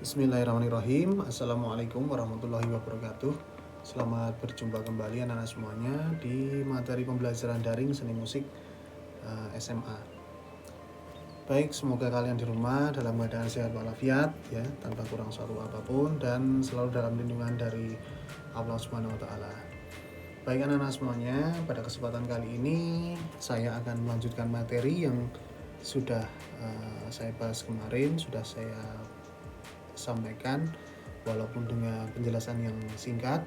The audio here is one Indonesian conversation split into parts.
Bismillahirrahmanirrahim. Assalamualaikum warahmatullahi wabarakatuh. Selamat berjumpa kembali anak-anak semuanya di materi pembelajaran daring seni musik SMA. Baik, semoga kalian di rumah dalam keadaan sehat walafiat ya, tanpa kurang suatu apapun dan selalu dalam lindungan dari Allah Subhanahu wa taala. Baik anak-anak semuanya, pada kesempatan kali ini saya akan melanjutkan materi yang sudah saya bahas kemarin, sudah saya sampaikan walaupun dengan penjelasan yang singkat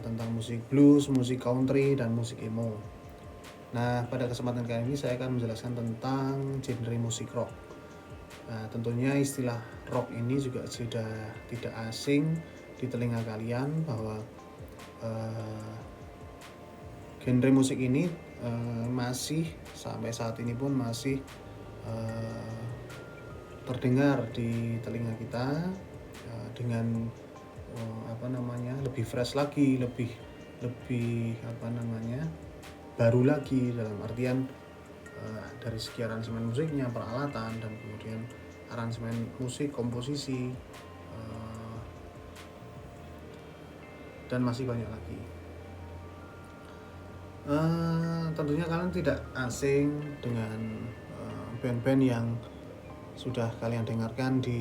tentang musik blues, musik country, dan musik emo. Nah, pada kesempatan kali ini saya akan menjelaskan tentang genre musik rock. Nah, tentunya istilah rock ini juga sudah tidak asing di telinga kalian bahwa genre musik ini masih sampai saat ini pun masih terdengar di telinga kita dengan lebih fresh lagi, lebih baru lagi dalam artian dari segi aransemen musiknya, peralatan, dan kemudian aransemen musik, komposisi, dan masih banyak lagi. Tentunya kalian tidak asing dengan band-band yang sudah kalian dengarkan di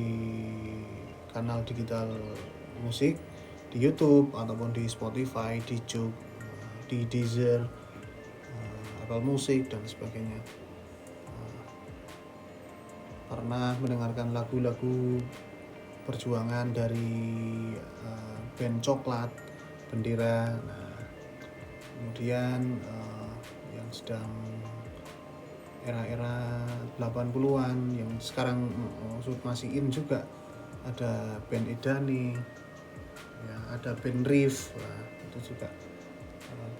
kanal digital musik di YouTube ataupun di Spotify, di Joox, di Deezer, Apple Music dan sebagainya. Pernah mendengarkan lagu-lagu perjuangan dari band Coklat, Bendera, kemudian yang sedang era-era 80-an yang sekarang masih in juga, ada band Edani ya, ada band Riff, itu juga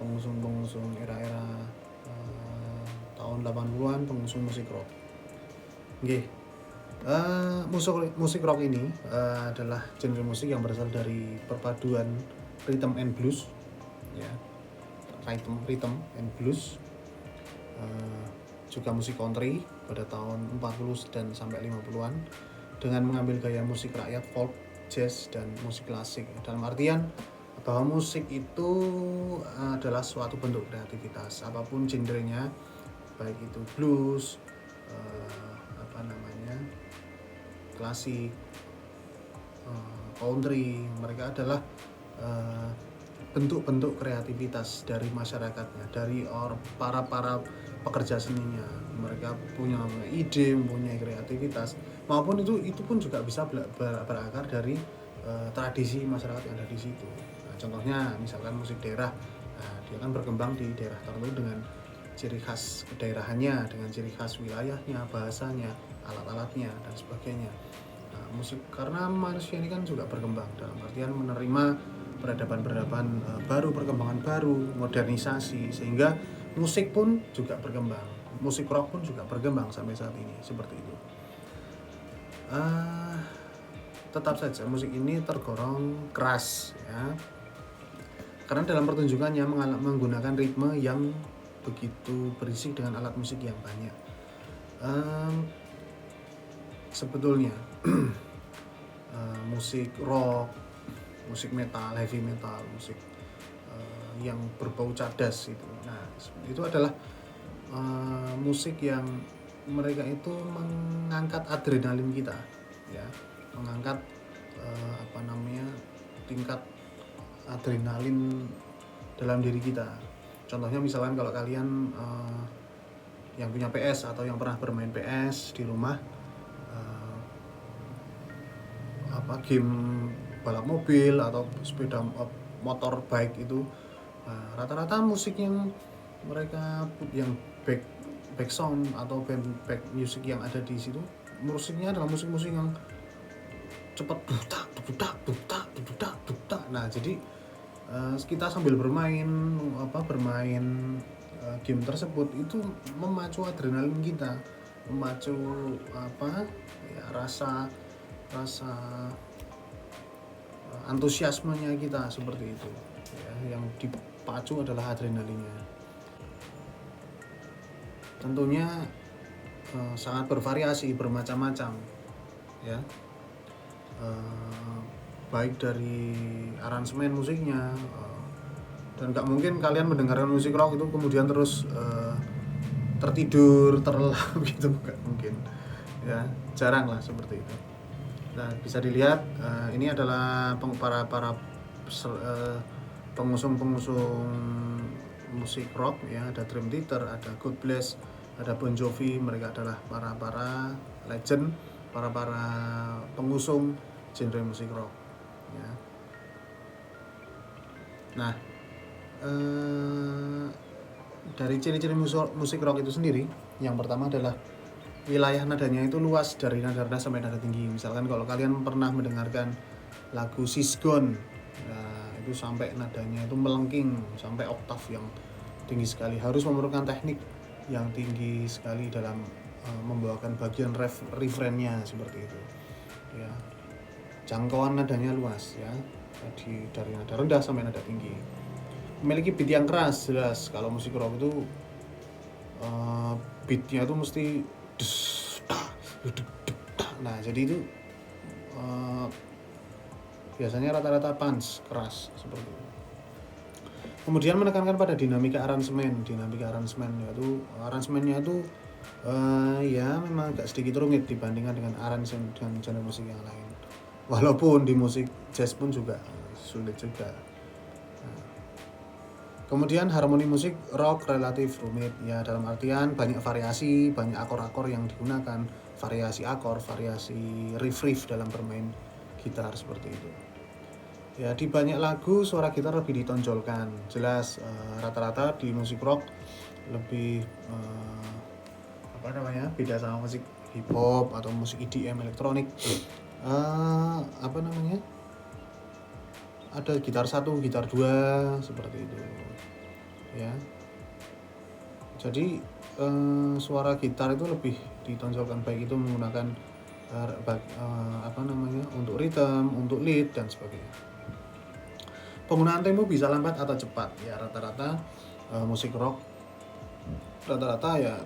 pengusung era-era tahun 80-an, pengusung musik rock. Oke. Musik rock ini adalah genre musik yang berasal dari perpaduan rhythm and blues ya, rhythm and blues, juga musik country pada tahun 40 dan sampai 50-an dengan mengambil gaya musik rakyat, folk, jazz, dan musik klasik. Dalam artian bahwa musik itu adalah suatu bentuk kreativitas apapun genrenya, baik itu blues, klasik, country, mereka adalah bentuk-bentuk kreativitas dari masyarakatnya, dari para pekerja seninya. Mereka punya ide, mempunyai kreativitas, maupun itu pun juga bisa berakar dari tradisi masyarakat yang ada di situ. Nah, contohnya misalkan musik daerah, dia kan berkembang di daerah tertentu dengan ciri khas kedaerahannya, dengan ciri khas wilayahnya, bahasanya, alat-alatnya, dan sebagainya. Nah, musik, karena manusia ini kan juga berkembang dalam artian menerima peradaban baru, perkembangan baru, modernisasi, sehingga musik pun juga berkembang, musik rock pun juga berkembang sampai saat ini seperti itu. Tetap saja musik ini tergolong keras ya, karena dalam pertunjukannya menggunakan ritme yang begitu berisik dengan alat musik yang banyak. Sebetulnya musik rock, musik metal, heavy metal, musik yang berbau cadas itu adalah musik yang mereka itu mengangkat adrenalin kita ya, mengangkat tingkat adrenalin dalam diri kita. Contohnya misalkan kalau kalian yang punya PS atau yang pernah bermain PS di rumah, game balap mobil atau sepeda motor bike itu, rata-rata musik yang mereka yang back sound atau back music yang ada di situ, musiknya adalah musik-musik yang cepat, dutak. Nah, jadi kita sambil bermain game tersebut itu memacu adrenalin kita, memacu rasa antusiasmenya kita seperti itu ya, yang dipacu adalah adrenalinnya. Tentunya sangat bervariasi, bermacam-macam ya. baik dari aransemen musiknya, dan nggak mungkin kalian mendengarkan musik rock itu kemudian terus tertidur, terlelap gitu, nggak mungkin ya, jarang lah seperti itu. Nah, bisa dilihat ini adalah para pengusung musik rock ya, ada Dream Theater, ada God Bless, ada Bon Jovi. Mereka adalah para legend, para pengusung genre musik rock ya. Nah, dari ciri-ciri musik rock itu sendiri, yang pertama adalah wilayah nadanya itu luas dari nada rendah sampai nada tinggi. Misalkan kalau kalian pernah mendengarkan lagu Sisgon, nah, itu sampai nadanya itu melengking sampai oktav yang tinggi sekali, harus memerlukan teknik yang tinggi sekali dalam membawakan bagian refrainnya seperti itu ya. Jangkauan nadanya luas ya, dari nada rendah sampai nada tinggi. Memiliki beat yang keras, jelas. Kalau musik rock itu beatnya itu mesti nah, jadi itu biasanya rata-rata punch, keras seperti itu. Kemudian menekankan pada dinamika aransemen, yaitu aransemennya itu ya memang agak sedikit rumit dibandingkan dengan aransemen dengan genre musik yang lain. Walaupun di musik jazz pun juga sulit juga. Kemudian harmoni musik rock relatif rumit ya, dalam artian banyak variasi, banyak akor-akor yang digunakan, variasi akor, variasi riff dalam bermain gitar seperti itu. Ya, di banyak lagu suara gitar lebih ditonjolkan. Jelas rata-rata di musik rock lebih beda sama musik hip hop atau musik EDM elektronik. Ada gitar 1, gitar 2 seperti itu ya. Jadi suara gitar itu lebih ditonjolkan, baik itu menggunakan untuk rhythm, untuk lead dan sebagainya. Penggunaan tempo bisa lambat atau cepat ya, rata-rata musik rock rata-rata ya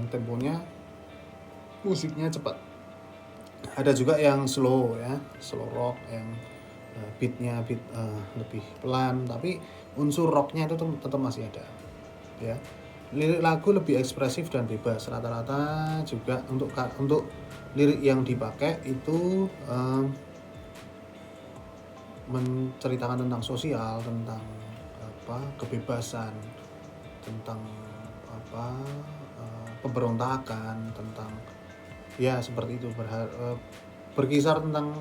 temponya musiknya cepat. Ada juga yang slow ya, slow rock yang beatnya lebih pelan, tapi unsur rocknya itu tetap masih ada ya. Lirik lagu lebih ekspresif dan bebas. Rata-rata juga untuk lirik yang dipakai itu menceritakan tentang sosial, tentang kebebasan, tentang pemberontakan, tentang ya seperti itu, berkisar tentang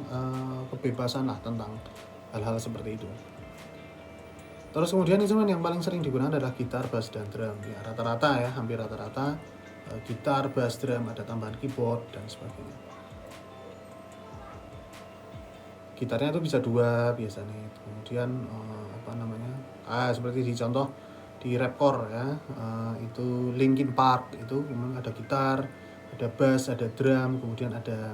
kebebasan lah, tentang hal-hal seperti itu. Terus kemudian instrumen yang paling sering digunakan adalah gitar, bass, dan drum ya, rata-rata ya, hampir rata-rata gitar, bass, drum, ada tambahan keyboard dan sebagainya. Gitarnya itu bisa 2 biasanya. Kemudian seperti di contoh di rapcore ya, itu Linkin Park itu memang ada gitar, ada bass, ada drum, kemudian ada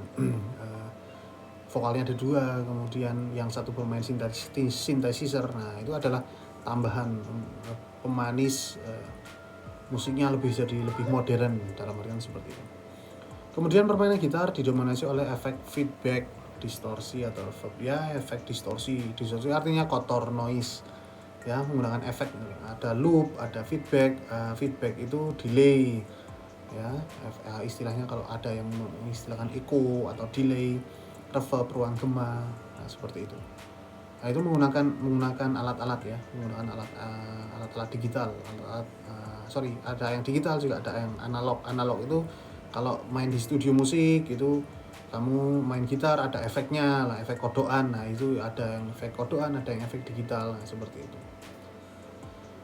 vokalnya ada 2, kemudian yang satu bermain synthesizer. Nah, itu adalah tambahan pemanis musiknya, jadi lebih modern dalam artian seperti itu. Kemudian permainan gitar didominasi oleh efek feedback, distorsi atau reverb ya. Efek distorsi artinya kotor, noise ya, menggunakan efek. Ada loop, ada feedback. Feedback itu delay ya, istilahnya kalau ada yang mengistilahkan echo atau delay. Reverb, ruang gema, nah seperti itu. Nah, itu menggunakan alat-alat ya, menggunakan alat-alat digital, ada yang digital juga, ada yang analog. Analog itu kalau main di studio musik itu kamu main gitar ada efeknya lah, efek kodokan. Nah, itu ada yang efek kodokan, ada yang efek digital, nah, seperti itu.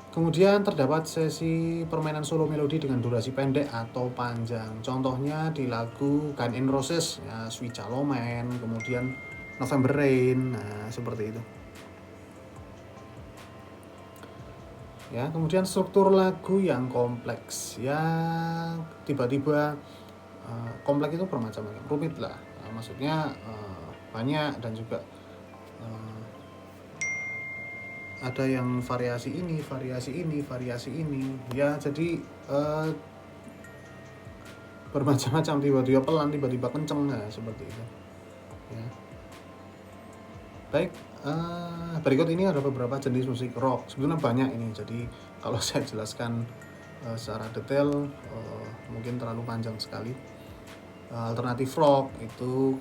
Kemudian terdapat sesi permainan solo melodi dengan durasi pendek atau panjang. Contohnya di lagu Guns N' Roses ya, Sweet Child O' Mine, kemudian November Rain, nah seperti itu. Ya, kemudian struktur lagu yang kompleks ya, tiba-tiba kompleks itu bermacam-macam, rumit lah. Nah, maksudnya banyak, dan juga ada yang variasi ini ya, jadi bermacam-macam, tiba-tiba pelan, tiba-tiba kenceng, nah seperti itu. ya. Baik, berikut ini ada beberapa jenis musik rock. Sebenarnya banyak ini, jadi kalau saya jelaskan secara detail mungkin terlalu panjang sekali. Alternatif rock itu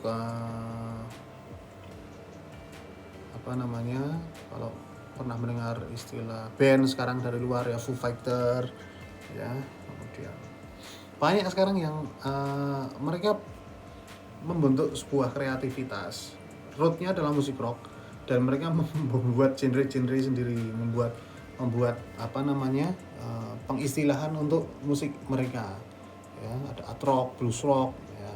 apa namanya, kalau pernah mendengar istilah band sekarang dari luar ya, Foo Fighter ya, kemudian banyak sekarang yang mereka membentuk sebuah kreativitas. Rootnya adalah musik rock dan mereka membuat genre-genre sendiri, membuat apa namanya pengistilahan untuk musik mereka ya. Ada art rock, blues rock ya,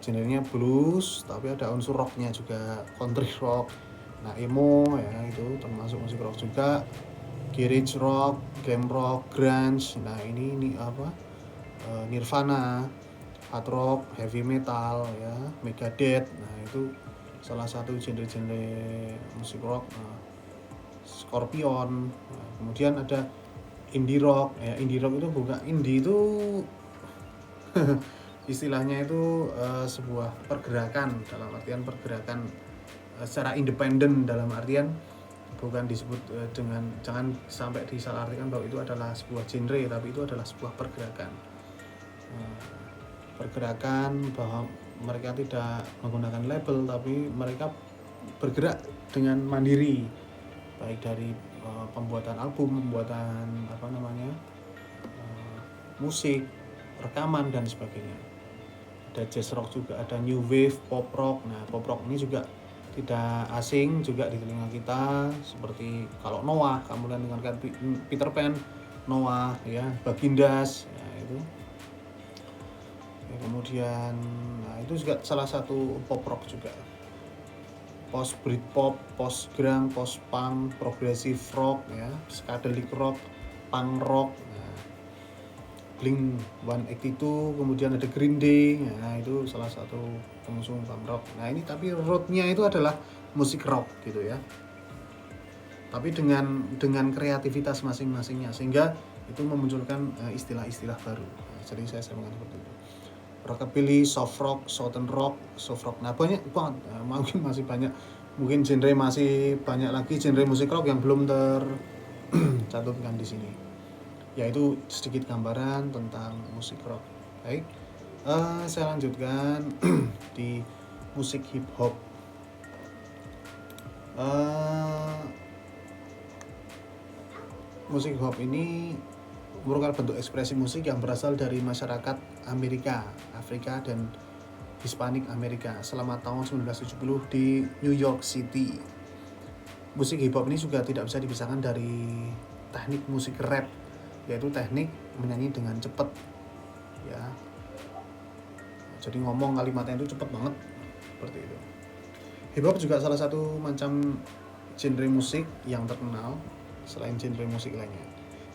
genrenya blues tapi ada unsur rocknya juga, country rock, nah emo ya itu termasuk musik rock juga, garage rock, glam rock, grunge, nah ini apa Nirvana, hard rock, heavy metal ya, Megadeth, nah itu salah satu genre-genre musik rock. Scorpion, nah, kemudian ada indie rock ya. Indie rock itu bukan, indie itu istilahnya itu sebuah pergerakan, dalam artian pergerakan secara independen, dalam artian bukan disebut dengan, jangan sampai disalahartikan bahwa itu adalah sebuah genre, tapi itu adalah sebuah pergerakan. Pergerakan bahwa mereka tidak menggunakan label tapi mereka bergerak dengan mandiri, baik dari pembuatan album, pembuatan apa namanya musik, rekaman dan sebagainya. Ada jazz rock juga, ada new wave, pop rock. Nah pop rock ini juga tidak asing juga di telinga kita, seperti kalau Noah, kamu dengarkan Peter Pan, Noah ya, Bagindas ya, itu ya, kemudian nah itu juga salah satu pop rock juga. Post Britpop, post grunge, post punk, progressive rock ya, psychedelic rock, punk rock, nah, Blink-182, kemudian ada Green Day, nah itu salah satu pengusung punk rock. Nah ini tapi rootnya itu adalah musik rock gitu ya, tapi dengan kreativitas masing-masingnya, sehingga itu memunculkan istilah-istilah baru. Nah, jadi saya samakan seperti itu. Rockabilly, soft rock, southern rock, soft rock. Nah banyak banget, mungkin masih banyak, mungkin genre masih banyak lagi genre musik rock yang belum tercantumkan di sini. Yaitu sedikit gambaran tentang musik rock. Baik, saya lanjutkan di musik hip hop. Musik hip hop ini merupakan bentuk ekspresi musik yang berasal dari masyarakat Amerika, Afrika, dan Hispanik Amerika selama tahun 1970 di New York City. Musik hip hop ini juga tidak bisa dipisahkan dari teknik musik rap, yaitu teknik menyanyi dengan cepat ya. Jadi ngomong kalimatnya itu cepat banget seperti itu. Hip hop juga salah satu macam genre musik yang terkenal selain genre musik lainnya.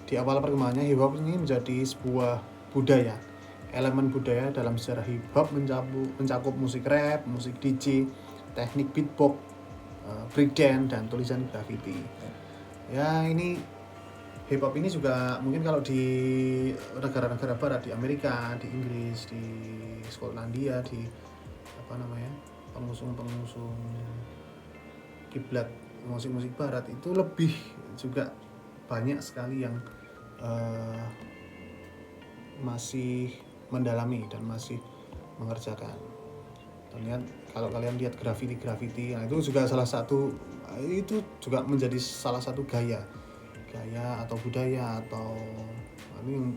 Di awal perkembangannya, hip hop ini menjadi sebuah budaya. Elemen budaya dalam sejarah hip hop mencakup musik rap, musik DJ, teknik beatbox, breakdance, dan tulisan graffiti. Ya ini hip hop ini juga mungkin kalau di negara-negara barat, di Amerika, di Inggris, di Skotlandia, di apa namanya pengusung kiblat musik-musik barat itu lebih juga banyak sekali yang masih mendalami dan masih mengerjakan. Dan kalau kalian lihat graffiti, nah itu juga salah satu, itu juga menjadi salah satu gaya atau budaya atau ini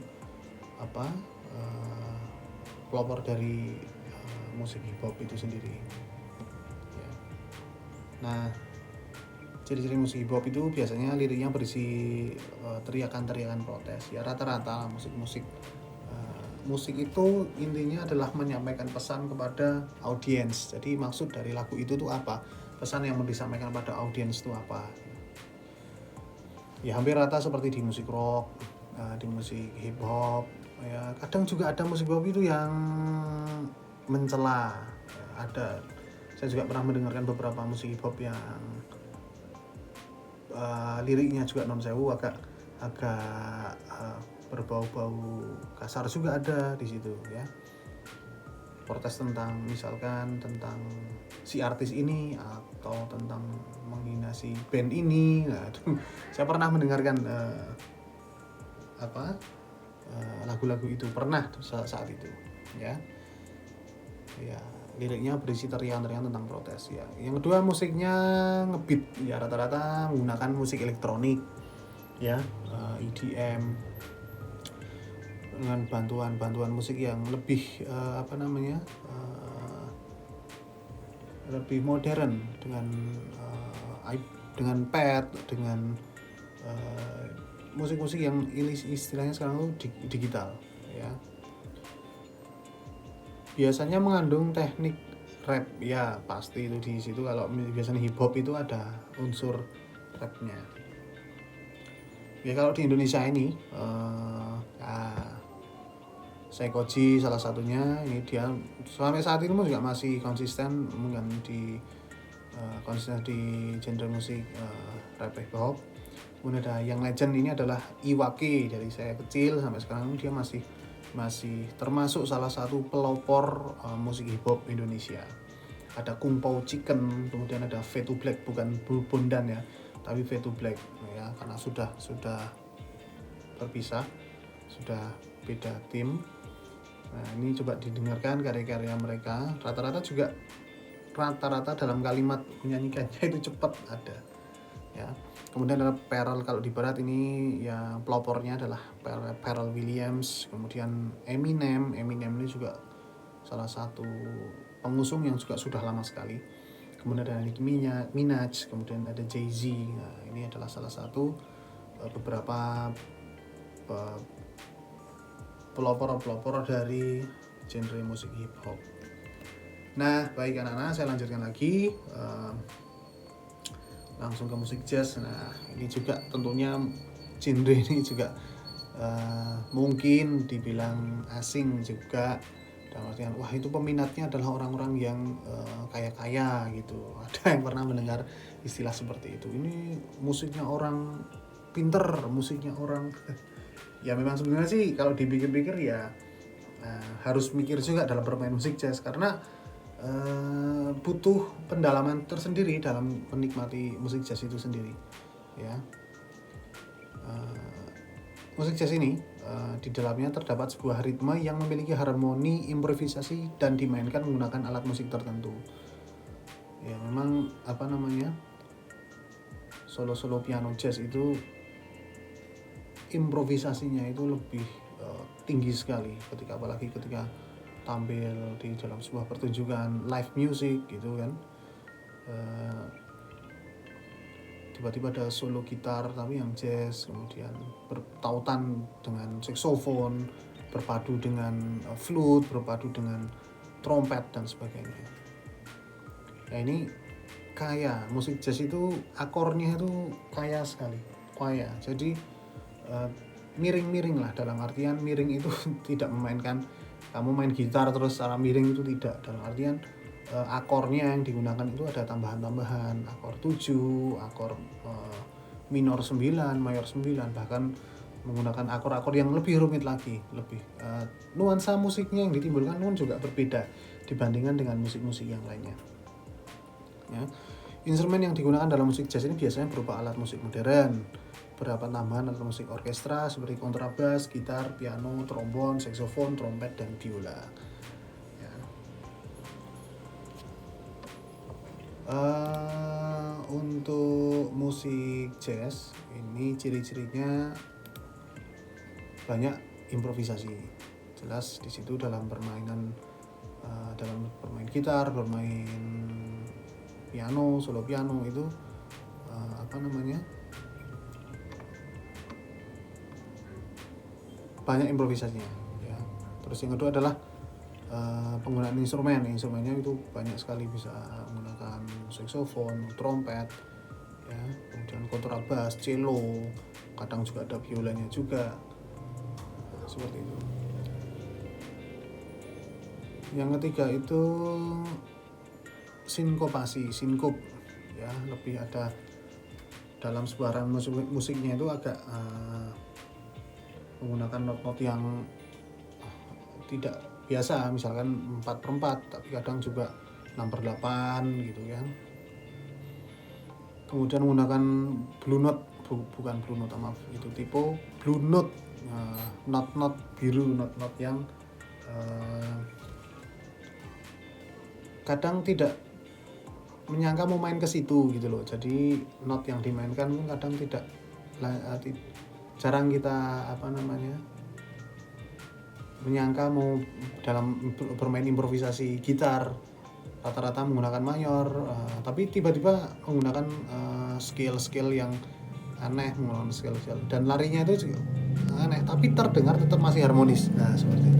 apa pelopor dari musik hip hop itu sendiri ya. Nah ciri-ciri musik hip hop itu biasanya liriknya berisi teriakan-teriakan protes ya, rata-rata musik itu intinya adalah menyampaikan pesan kepada audiens. Jadi maksud dari lagu itu tuh apa, pesan yang mau disampaikan pada audiens itu apa ya. Hampir rata seperti di musik rock, di musik hip hop ya. Kadang juga ada musik hip hop itu yang mencela ya, ada. Saya juga pernah mendengarkan beberapa musik hip hop yang liriknya juga non sewu agak berbau-bau kasar juga ada di situ ya. protes tentang misalkan tentang si artis ini atau tentang menghina si band ini. Nah, itu saya pernah mendengarkan lagu-lagu itu pernah saat itu ya. Liriknya berisi teriakan-teriakan tentang protes ya. Yang kedua, musiknya ngebeat ya, rata-rata menggunakan musik elektronik ya, EDM dengan bantuan musik yang lebih lebih modern dengan pad, dengan musik-musik yang istilahnya sekarang itu digital ya. Biasanya mengandung teknik rap ya, pasti itu di situ. Kalau biasanya hip hop itu ada unsur rapnya ya. Kalau di Indonesia ini Seikoji salah satunya, ini dia sampai saat ini juga masih konsisten di genre musik rap hip hop. Kemudian ada yang legend ini adalah Iwake. Dari saya kecil sampai sekarang dia masih termasuk salah satu pelopor musik hip hop Indonesia. Ada Kung Pao Chicken, kemudian ada Fade to Black, bukan Bondan ya, tapi Fade to Black ya, karena sudah terpisah, sudah beda tim. Nah, ini coba didengarkan karya-karya mereka. Rata-rata dalam kalimat menyanyikannya itu cepat ada ya. Kemudian ada Pharrell. Kalau di barat ini ya pelopornya adalah Pharrell Williams. Kemudian Eminem ini juga salah satu pengusung yang juga sudah lama sekali. Kemudian ada Nicki Minaj, kemudian ada Jay-Z. Nah, ini adalah salah satu beberapa pelopor dari genre musik hip hop. Nah, baik anak-anak, saya lanjutkan lagi langsung ke musik jazz. Nah, ini juga tentunya genre ini juga mungkin dibilang asing juga, dalam artian wah itu peminatnya adalah orang-orang yang kaya-kaya gitu. Ada yang pernah mendengar istilah seperti itu, ini musiknya orang pinter, musiknya orang ya. Memang sebenarnya sih kalau dipikir-pikir ya harus mikir juga dalam bermain musik jazz, karena butuh pendalaman tersendiri dalam menikmati musik jazz itu sendiri ya. Musik jazz ini di dalamnya terdapat sebuah ritme yang memiliki harmoni, improvisasi, dan dimainkan menggunakan alat musik tertentu ya. Memang solo piano jazz itu improvisasinya itu lebih tinggi sekali, apalagi ketika tampil di dalam sebuah pertunjukan live music gitu kan. Tiba-tiba ada solo gitar tapi yang jazz, kemudian bertautan dengan saxophone, berpadu dengan flute, berpadu dengan trompet dan sebagainya. Nah, ini kaya, musik jazz itu akornya itu kaya sekali, kaya. Jadi miring-miring lah, dalam artian miring itu tidak memainkan kamu main gitar terus secara miring, itu tidak. Dalam artian akornya yang digunakan itu ada tambahan-tambahan, akor 7, akor minor 9, mayor 9, bahkan menggunakan akor-akor yang lebih rumit lagi, lebih nuansa musiknya yang ditimbulkan pun juga berbeda dibandingkan dengan musik-musik yang lainnya ya. Instrumen yang digunakan dalam musik jazz ini biasanya berupa alat musik modern, beberapa tambahan alat musik orkestra seperti kontrabas, gitar, piano, trombon, saksofon, trompet, dan biola ya. Untuk musik jazz ini ciri-cirinya banyak improvisasi, jelas di situ dalam bermain gitar, bermain piano, solo piano itu banyak improvisasinya ya. Terus yang kedua adalah penggunaan instrumennya itu banyak sekali, bisa menggunakan saksofon, trompet ya, kemudian kontrabas, cello, kadang juga ada biolanya juga seperti itu. Yang ketiga itu sinkop ya, lebih ada dalam sebuah musiknya itu agak menggunakan not-not yang tidak biasa, misalkan 4/4, tapi kadang juga 6/8 gitu kan. Kemudian menggunakan blue note, bukan blue note, maaf, itu tipe blue note, not biru, not yang kadang tidak menyangka mau main ke situ gitu loh. Jadi not yang dimainkan kadang tidak, jarang kita menyangka mau dalam bermain improvisasi gitar, rata-rata menggunakan mayor, tapi tiba-tiba menggunakan skill yang aneh, menggunakan skill dan larinya itu juga aneh, tapi terdengar tetap masih harmonis. Nah, seperti itu.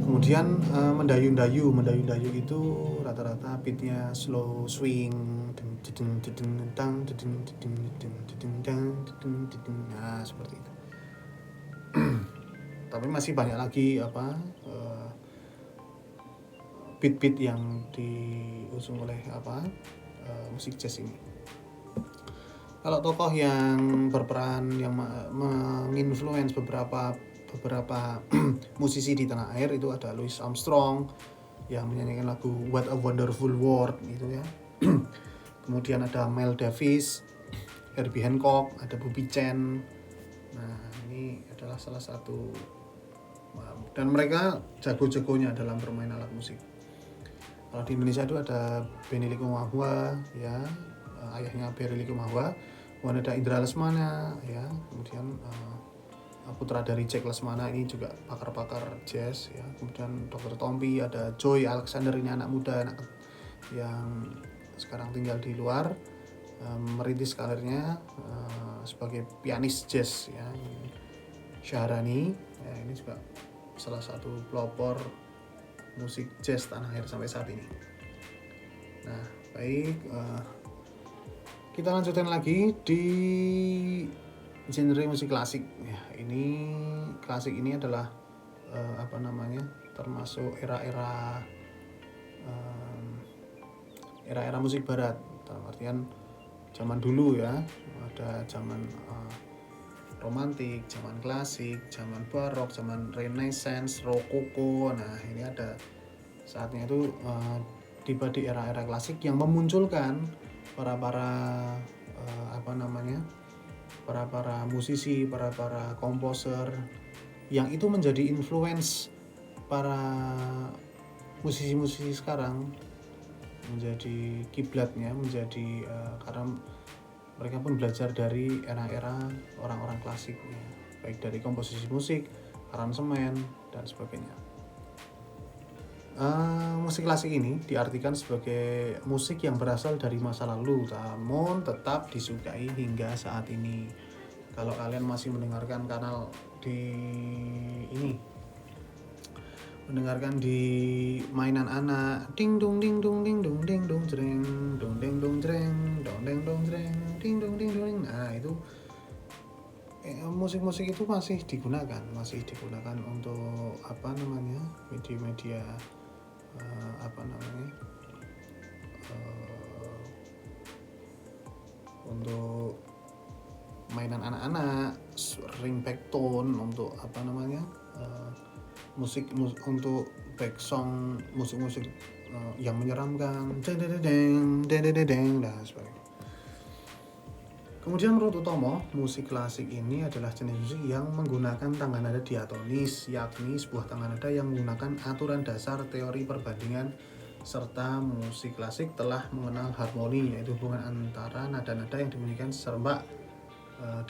Kemudian mendayu-dayu itu rata-rata beatnya slow swing, nah seperti itu. Tapi masih banyak lagi beat-beat yang diusung oleh musik jazz ini. Kalau tokoh yang berperan yang menginfluence beberapa musisi di tanah air itu ada Louis Armstrong yang menyanyikan lagu What a Wonderful World gitu ya. Kemudian ada Miles Davis, Herbie Hancock, ada Bobby Chen. Nah, ini adalah salah satu, dan mereka jago-jagonya dalam bermain alat musik. Kalau di Indonesia itu ada Benny Likumahua ya, ayahnya Benny Likumahua, kemudian ada Indra Lesmana ya, kemudian putra dari Jack Lesmana ini juga pakar-pakar jazz ya. Kemudian Dr. Tompi, ada Joy Alexander, ini anak muda yang sekarang tinggal di luar, merintis karirnya sebagai pianis jazz ya. Syahrani ya, ini juga salah satu pelopor musik jazz tanah air sampai saat ini. Nah, baik, kita lanjutkan lagi di genre musik klasik ya. Ini klasik ini adalah termasuk era-era musik barat, dalam artian zaman dulu ya. Ada zaman romantik, zaman klasik, zaman barok, zaman renaissance, rokoko. Nah, ini ada saatnya itu tiba di era-era klasik yang memunculkan para musisi, para komposer yang itu menjadi influence para musisi-musisi sekarang, menjadi kiblatnya, menjadi karena mereka pun belajar dari era-era orang-orang klasik ya, baik dari komposisi musik, aransemen, dan sebagainya. Musik klasik ini diartikan sebagai musik yang berasal dari masa lalu, namun tetap disukai hingga saat ini. Kalau kalian masih mendengarkan kanal mendengarkan di mainan anak, ding dong ding dong ding dong ding dong jreng, dong ding dong jreng, dong ding dong jreng, ding dong ding dong. Nah, itu musik-musik itu masih digunakan untuk media-media untuk mainan anak-anak, ringtone untuk musik untuk back song, musik-musik yang menyeramkan, nah sebagainya. Kemudian menurut Utomo, musik klasik ini adalah jenis musik yang menggunakan tangga nada diatonis, yakni sebuah tangga nada yang menggunakan aturan dasar teori perbandingan, serta musik klasik telah mengenal harmoni, yaitu hubungan antara nada-nada yang dibunyikan serentak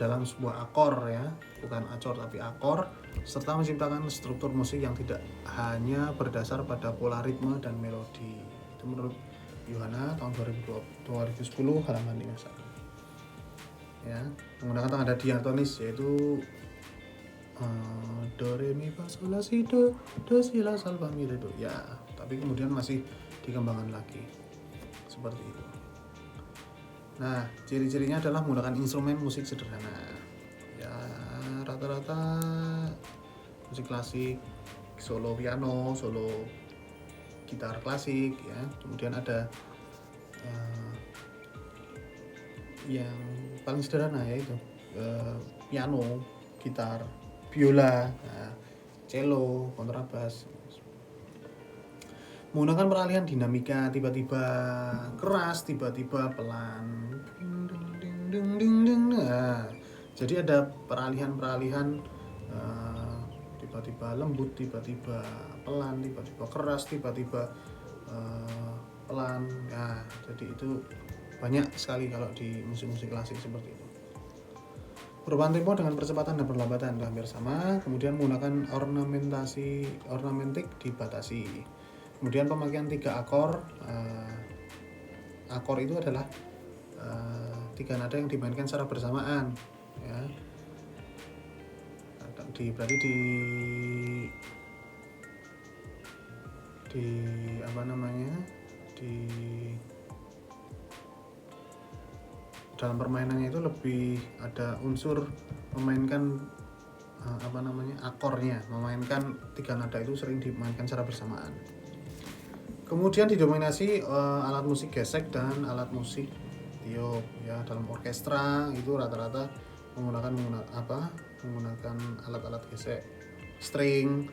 dalam sebuah akor ya, bukan acor tapi akor, serta menciptakan struktur musik yang tidak hanya berdasar pada pola ritme dan melodi. Itu menurut Yohana tahun 2010 halaman 51 ya, menggunakan tangga nada diatonis, yaitu do re mi fa sol la si do si la sol fa mi re do ya, tapi kemudian masih dikembangkan lagi seperti itu. Nah, ciri-cirinya adalah menggunakan instrumen musik sederhana ya, rata-rata musik klasik solo piano, solo gitar klasik ya. Kemudian ada yang paling sederhana yaitu piano, gitar, biola. Nah, cello, kontrabas. Menggunakan peralihan dinamika, tiba-tiba keras, tiba-tiba pelan. Nah, jadi ada peralihan-peralihan, tiba-tiba lembut, tiba-tiba pelan, tiba-tiba keras, tiba-tiba pelan. Nah, jadi itu banyak sekali kalau di musik-musik klasik seperti itu. Perubahan tempo dengan percepatan dan perlambatan hampir sama. Kemudian menggunakan ornamentik dibatasi. Kemudian pemakaian 3 akor. Akor itu adalah 3 nada yang dimainkan secara bersamaan, ya. Berarti di apa namanya, di dalam permainannya itu lebih ada unsur memainkan akornya, memainkan 3 nada itu sering dimainkan secara bersamaan. Kemudian didominasi alat musik gesek dan alat musik tiup, ya. Dalam orkestra itu rata-rata menggunakan alat-alat gesek, string,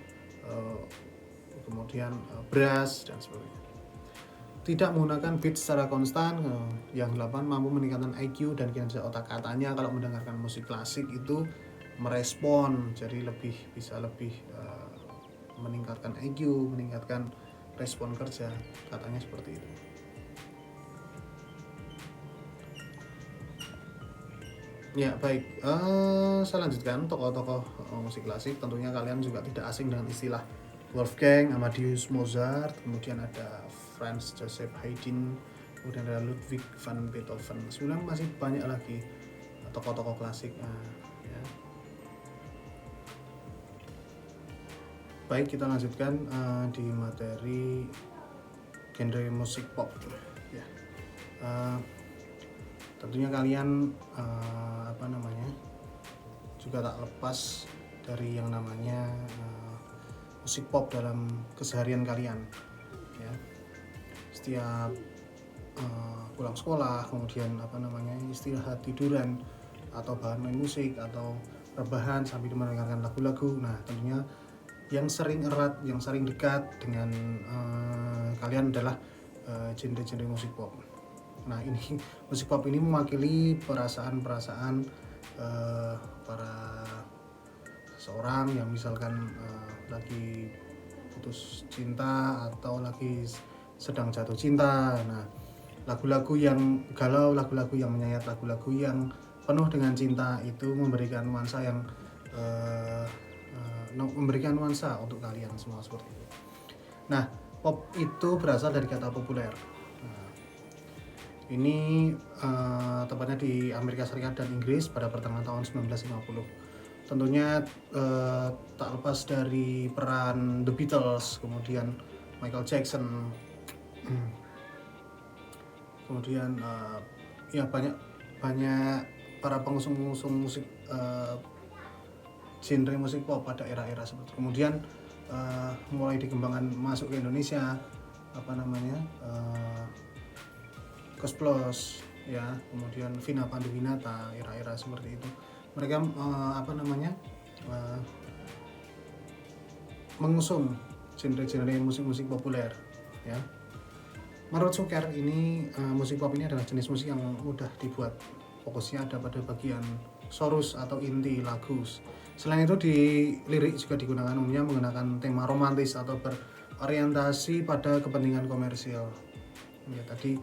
kemudian brass dan sebagainya. Tidak menggunakan beat secara konstan. Yang 8 mampu meningkatkan IQ dan kinerja otak. Katanya kalau mendengarkan musik klasik itu merespon, jadi bisa lebih meningkatkan IQ, meningkatkan respon kerja, katanya seperti itu. Ya baik, saya lanjutkan tokoh-tokoh musik klasik. Tentunya kalian juga tidak asing dengan istilah Wolfgang Amadeus Mozart, kemudian ada Franz Joseph Haydn, kemudian ada Ludwig van Beethoven. Sebenarnya masih banyak lagi tokoh-tokoh klasik. Ya. Baik, kita lanjutkan di materi genre musik pop. Ya. Tentunya kalian juga tak lepas dari yang namanya musik pop dalam keseharian kalian, ya. Setiap pulang sekolah, kemudian istirahat, tiduran, atau bahan main musik, atau rebahan sambil mendengarkan lagu-lagu. Nah, tentunya yang sering erat, yang sering dekat dengan kalian adalah genre-genre musik pop. Nah, ini musik pop ini mewakili perasaan-perasaan para seseorang yang misalkan lagi putus cinta atau lagi sedang jatuh cinta. Nah, lagu-lagu yang galau, lagu-lagu yang menyayat, lagu-lagu yang penuh dengan cinta itu memberikan nuansa untuk kalian semua seperti itu. Nah, pop itu berasal dari kata populer. Ini tepatnya di Amerika Serikat dan Inggris pada pertengahan tahun 1950. Tentunya tak lepas dari peran The Beatles, kemudian Michael Jackson, kemudian ya banyak para pengusung musik genre musik pop pada era-era seperti itu. Kemudian mulai dikembangkan masuk ke Indonesia, Koes Plus, ya, kemudian Vina Panduwinata, era-era seperti itu. Mereka mengusung genre-genre musik-musik populer, ya. Menurut Zucker ini musik pop ini adalah jenis musik yang mudah dibuat. Fokusnya ada pada bagian chorus atau inti lagu. Selain itu di lirik juga digunakan umumnya menggunakan tema romantis atau berorientasi pada kepentingan komersial. Ya, tadi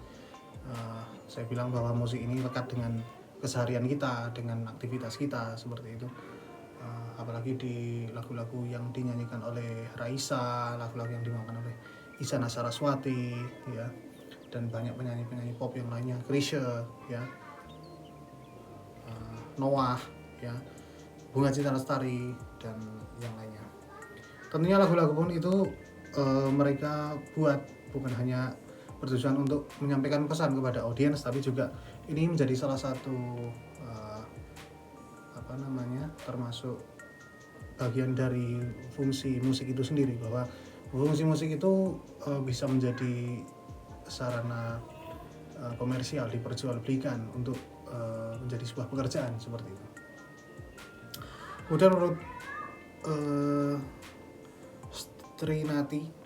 saya bilang bahwa musik ini lekat dengan keseharian kita, dengan aktivitas kita seperti itu. Apalagi di lagu-lagu yang dinyanyikan oleh Raisa, lagu-lagu yang dimainkan oleh Isyana Saraswati, ya, dan banyak penyanyi-penyanyi pop yang lainnya, Chrisye, ya, Noah, ya, Bunga Citra Lestari, dan yang lainnya. Tentunya lagu-lagu pun itu mereka buat bukan hanya bertujuan untuk menyampaikan pesan kepada audiens, tapi juga ini menjadi salah satu termasuk bagian dari fungsi musik itu sendiri, bahwa fungsi musik itu bisa menjadi sarana komersial, diperjualbelikan untuk menjadi sebuah pekerjaan seperti itu. Kemudian menurut Trinati.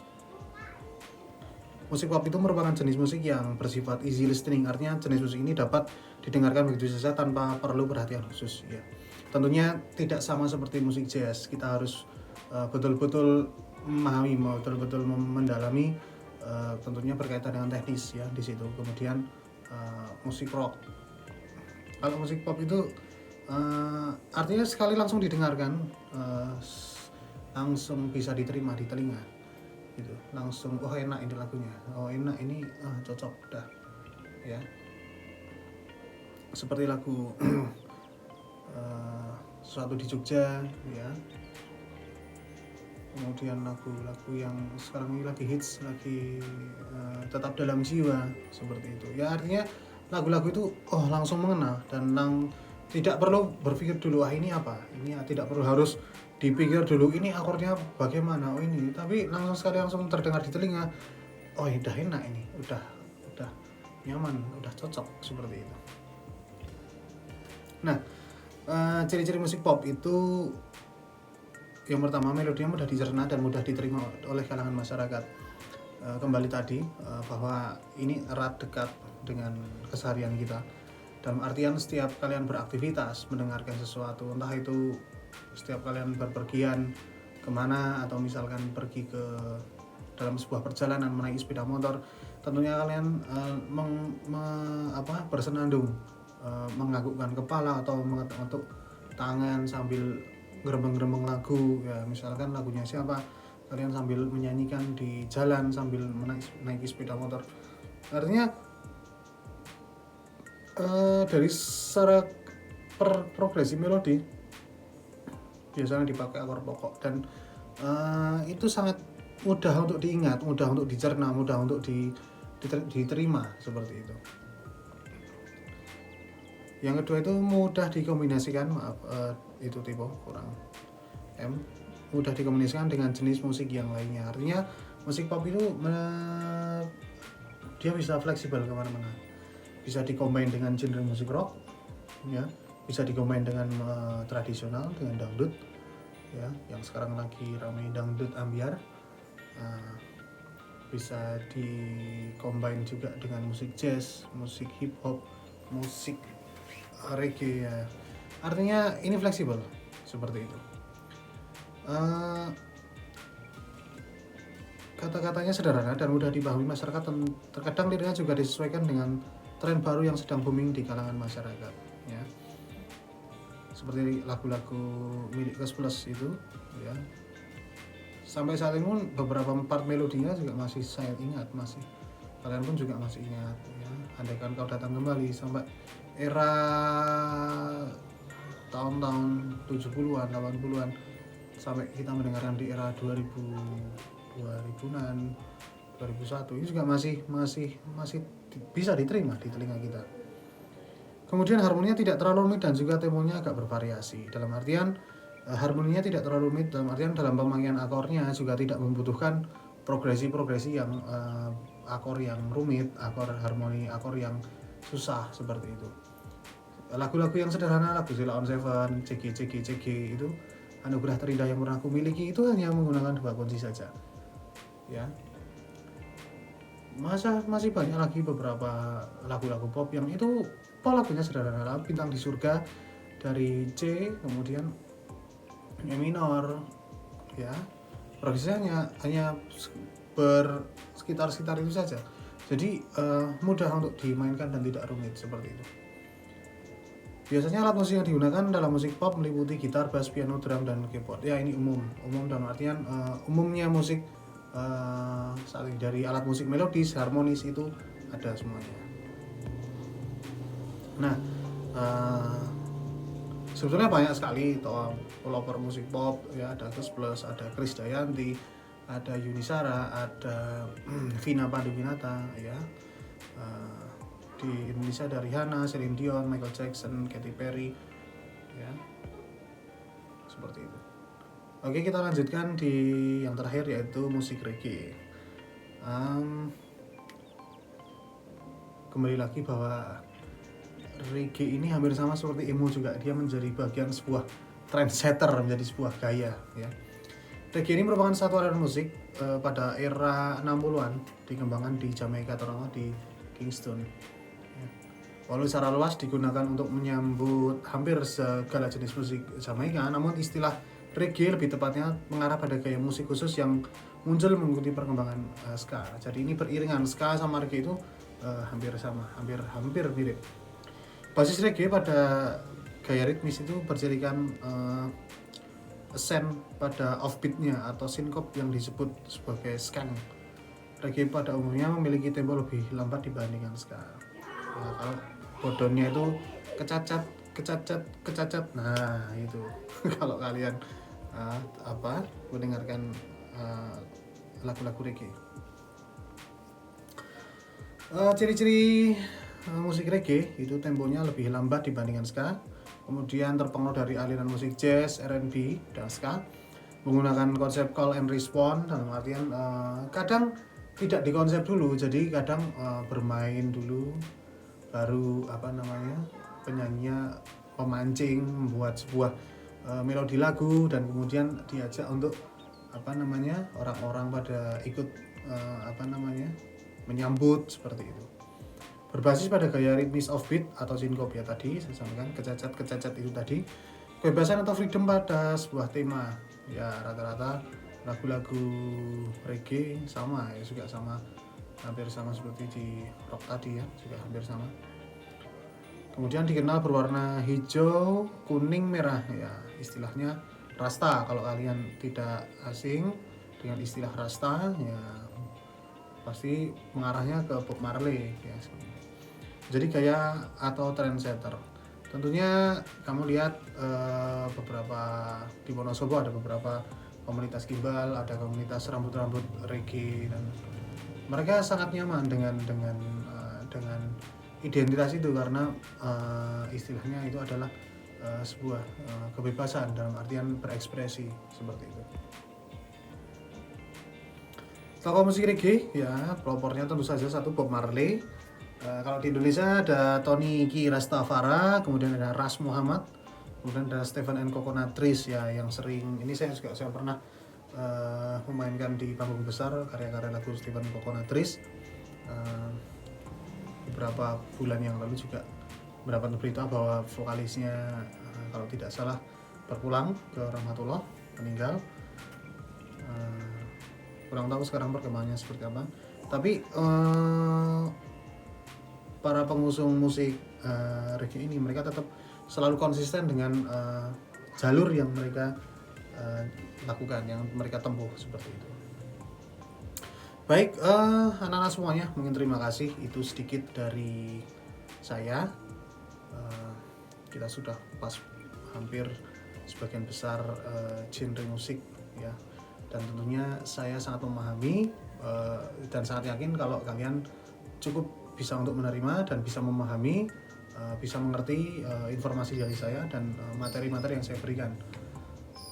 Musik pop itu merupakan jenis musik yang bersifat easy listening, artinya jenis musik ini dapat didengarkan begitu saja tanpa perlu perhatian khusus. Ya. Tentunya tidak sama seperti musik jazz, kita harus betul-betul memahami, betul-betul mendalami, tentunya berkaitan dengan teknis ya di situ. Kemudian musik rock, kalau musik pop itu artinya sekali langsung didengarkan, langsung bisa diterima di telinga. Gitu, langsung oh enak ini lagunya, oh enak ini, cocok dah ya, seperti lagu Sesuatu di Jogja ya, kemudian lagu-lagu yang sekarang ini lagi hits, lagi Tetap Dalam Jiwa, seperti itu ya. Artinya lagu-lagu itu langsung mengena dan tidak perlu berpikir dulu ini apa, ini tidak perlu harus dipikir dulu ini akornya bagaimana, ini, tapi langsung terdengar di telinga, udah enak ini, udah nyaman, udah cocok, seperti itu. Nah, ciri-ciri musik pop itu yang pertama, melodinya mudah dicerna dan mudah diterima oleh kalangan masyarakat. Kembali tadi bahwa ini erat dekat dengan keseharian kita, dalam artian setiap kalian beraktivitas mendengarkan sesuatu, entah itu setiap kalian berpergian kemana atau misalkan pergi ke dalam sebuah perjalanan menaiki sepeda motor, tentunya kalian bersenandung, menganggukkan kepala atau mengetuk tangan sambil gerembeng-gerembeng lagu ya, misalkan lagunya siapa, kalian sambil menyanyikan di jalan sambil menaiki sepeda motor. Artinya dari secara progresi melodi biasanya dipakai akor pokok, dan itu sangat mudah untuk diingat, mudah untuk dicerna, mudah untuk diterima, seperti itu. Yang kedua itu mudah dikombinasikan, itu tipe kurang mudah dikombinasikan dengan jenis musik yang lainnya. Artinya musik pop itu dia bisa fleksibel kemana-mana, bisa dikombin dengan genre musik rock ya, bisa dikombin dengan tradisional, dengan dangdut ya, yang sekarang lagi ramai dangdut ambiar, bisa dikombin juga dengan musik jazz, musik hip hop, musik reggae ya. Artinya ini fleksibel, seperti itu. Kata-katanya sederhana dan mudah dipahami masyarakat, dan terkadang liriknya juga disesuaikan dengan tren baru yang sedang booming di kalangan masyarakat ya, seperti lagu-lagu milik Plus itu ya. Sampai saat ini pun beberapa part melodinya juga masih saya ingat, masih kalian pun juga masih ingat ya. Andaikan Kau Datang Kembali, sampai era tahun-tahun 70-an, 80-an, sampai kita mendengarkan di era 2000-an, 2001, ini juga masih bisa diterima di telinga kita. Kemudian harmoninya tidak terlalu rumit dan juga temponya agak bervariasi. Dalam artian harmoninya tidak terlalu rumit, dalam artian dalam pemakaian akornya juga tidak membutuhkan progresi yang akor yang rumit, akor harmoni, akor yang susah, seperti itu. Lagu-lagu yang sederhana, lagu Sheila on Seven, CG itu, Anugerah Terindah Yang Pernah Aku Miliki, itu hanya menggunakan 2 kunci saja ya. Masih banyak lagi beberapa lagu-lagu pop yang itu lagunya sederhana, Bintang di Surga dari C, kemudian E minor ya, progresinya hanya sekitar itu saja, jadi mudah untuk dimainkan dan tidak rumit, seperti itu. Biasanya alat musik yang digunakan dalam musik pop meliputi gitar, bass, piano, drum, dan keyboard ya. Ini umum dalam artian umumnya musik saat ini, dari alat musik melodis, harmonis, itu ada semuanya. Nah, sebetulnya banyak sekali pelopor musik pop ya, ada Plus, ada Krisdayanti, ada Yuni Shara, ada Vina Panduwinata ya. Di Indonesia ada Rihanna, Celine Dion, Michael Jackson, Katy Perry ya, seperti itu. Oke, kita lanjutkan di yang terakhir, yaitu musik reggae. Kembali lagi bahwa reggae ini hampir sama seperti emo juga, dia menjadi bagian sebuah trendsetter, menjadi sebuah gaya ya. Reggae ini merupakan satu aliran musik pada era 60-an dikembangkan di Jamaika, terutama di Kingston. Walau secara luas digunakan untuk menyambut hampir segala jenis musik Jamaika, namun istilah reggae lebih tepatnya mengarah pada gaya musik khusus yang muncul mengikuti perkembangan ska. Jadi ini beriringan, ska sama reggae itu hampir sama, hampir mirip. Basis reggae pada gaya ritmis itu bercirikan ascent pada offbeatnya atau syncop yang disebut sebagai skank. Reggae pada umumnya memiliki tempo lebih lambat dibandingkan ska. Ya, kalau bodonnya itu kecacat. Nah, itu kalau kalian mendengarkan lagu-lagu reggae. Ciri-ciri musik reggae itu temponya lebih lambat dibandingkan ska. Kemudian terpengaruh dari aliran musik jazz, R&B, dan ska, menggunakan konsep call and response, dalam artian kadang tidak dikonsep dulu, jadi kadang bermain dulu, baru penyanyinya memancing, membuat sebuah melodi lagu, dan kemudian diajak untuk orang-orang pada ikut menyambut seperti itu. Berbasis pada gaya ritmis offbeat atau syncop ya tadi saya sampaikan, kecacat itu tadi, kebebasan atau freedom pada sebuah tema. Ya rata-rata lagu-lagu reggae sama ya, juga sama, hampir sama seperti di rock tadi ya, juga hampir sama. Kemudian dikenal berwarna hijau, kuning, merah ya, istilahnya rasta. Kalau kalian tidak asing dengan istilah rasta ya pasti mengarahnya ke Bob Marley ya. Jadi gaya atau trendsetter. Tentunya kamu lihat beberapa di Wonosobo ada beberapa komunitas gimbal, ada komunitas rambut-rambut reggae, dan mereka sangat nyaman dengan identitas itu karena istilahnya itu adalah sebuah kebebasan dalam artian berekspresi seperti itu. Tokoh musik reggae ya pelopornya tentu saja satu Bob Marley. Kalau di Indonesia ada Tony Ki Rastafara, kemudian ada Ras Muhammad, kemudian ada Stephen and Coconut Trees ya, yang sering ini saya pernah memainkan di panggung besar karya-karya lagu Stephen and Coconut Trees. Beberapa bulan yang lalu juga mendapat berita bahwa vokalisnya kalau tidak salah berpulang ke rahmatullah, meninggal. Kurang tahu sekarang perkembangannya seperti apa, tapi para pengusung musik reggae ini mereka tetap selalu konsisten dengan jalur yang mereka lakukan, yang mereka tempuh seperti itu. Baik, anak-anak semuanya, mungkin terima kasih, itu sedikit dari saya. Kita sudah pas hampir sebagian besar genre musik ya, dan tentunya saya sangat memahami dan sangat yakin kalau kalian cukup bisa untuk menerima dan bisa memahami, bisa mengerti informasi dari saya dan materi-materi yang saya berikan.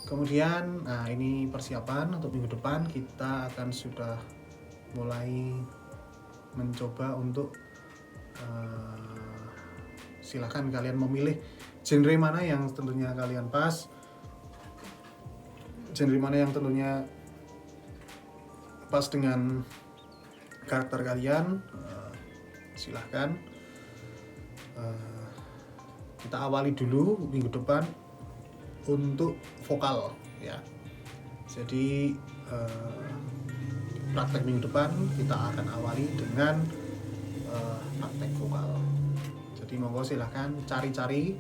Kemudian, ini persiapan untuk minggu depan kita akan sudah mulai mencoba untuk silahkan kalian memilih genre mana yang tentunya kalian pas, genre mana yang tentunya pas dengan karakter kalian. Silahkan kita awali dulu minggu depan untuk vokal ya. Jadi praktek minggu depan kita akan awali dengan praktek vokal. Jadi monggo silahkan cari-cari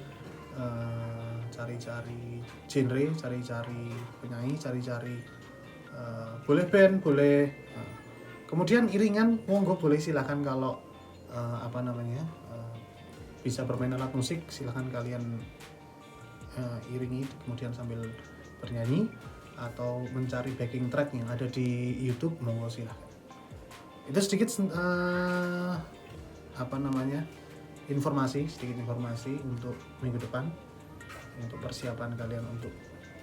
genre, cari-cari penyanyi, cari-cari boleh band, boleh kemudian iringan monggo boleh, silahkan kalau bisa bermain alat musik silahkan kalian iringi kemudian sambil bernyanyi, atau mencari backing track yang ada di YouTube monggo silahkan. Itu sedikit informasi untuk minggu depan, untuk persiapan kalian untuk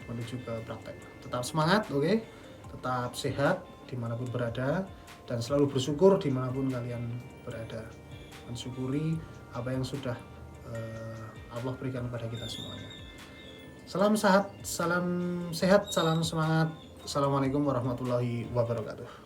menuju ke praktek. Tetap semangat, oke? Tetap sehat dimanapun berada, dan selalu bersyukur dimanapun kalian berada. Mensyukuri apa yang sudah Allah berikan kepada kita semuanya. Salam sehat, salam semangat, Assalamualaikum warahmatullahi wabarakatuh.